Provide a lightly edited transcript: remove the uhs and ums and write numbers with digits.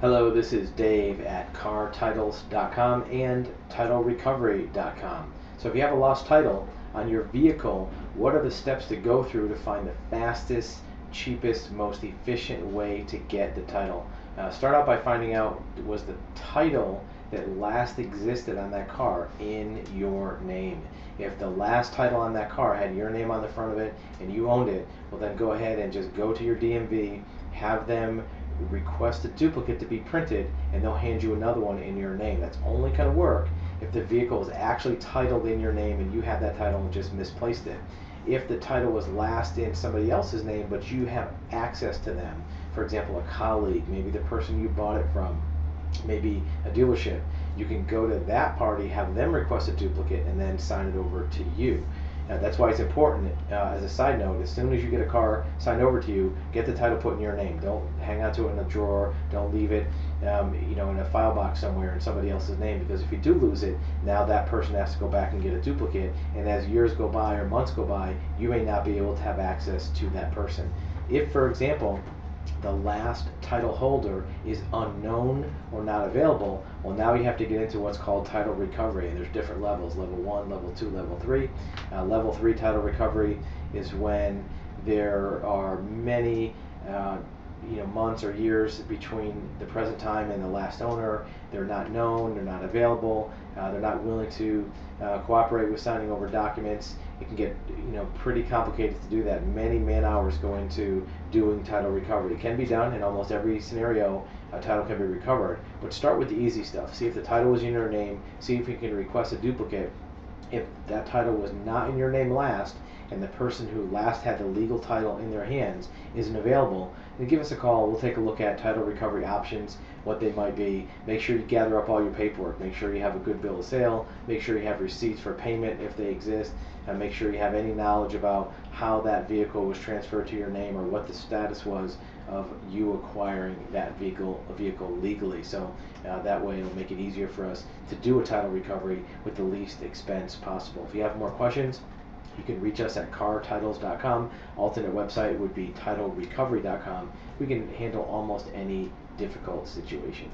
Hello, this is Dave at cartitles.com and titlerecovery.com. So if you have a lost title on your vehicle, what are the steps to go through to find the fastest, cheapest, most efficient way to get the title? Start out by finding out, was the title that last existed on that car in your name? If the last title on that car had your name on the front of it and you owned it, well then go ahead and just go to your DMV, have them request a duplicate to be printed, and they'll hand you another one in your name. That's only going to work if the vehicle is actually titled in your name and you have that title and just misplaced it. If the title was last in somebody else's name but you have access to them, for example a colleague, maybe the person you bought it from, maybe a dealership, you can go to that party, have them request a duplicate, and then sign it over to you. That's why it's important, as a side note, as soon as you get a car signed over to you, get the title put in your name. Don't hang on to it in a drawer. Don't leave it in a file box somewhere in somebody else's name, because if you do lose it, now that person has to go back and get a duplicate, and as years go by or months go by, you may not be able to have access to that person. If, for example, the last title holder is unknown or not available, well now you have to get into what's called title recovery, and there's different levels: level 1, level 2, level 3. Level 3 title recovery is when there are many months or years between the present time and the last owner. They're not known, they're not available, they're not willing to cooperate with signing over documents. It can get pretty complicated to do that. Many man hours go into doing title recovery. It can be done in almost every scenario. A title can be recovered, but start with the easy stuff. See if the title was in your name, see if you can request a duplicate. If that title was not in your name last, and the person who last had the legal title in their hands isn't available, then give us a call. We'll take a look at title recovery options, what they might be. Make sure you gather up all your paperwork. Make sure you have a good bill of sale. Make sure you have receipts for payment if they exist. And make sure you have any knowledge about how that vehicle was transferred to your name, or what the status was of you acquiring that vehicle legally. So that way it'll make it easier for us to do a title recovery with the least expense possible. If you have more questions, you can reach us at cartitles.com. Alternate website would be titlerecovery.com. We can handle almost any difficult situation.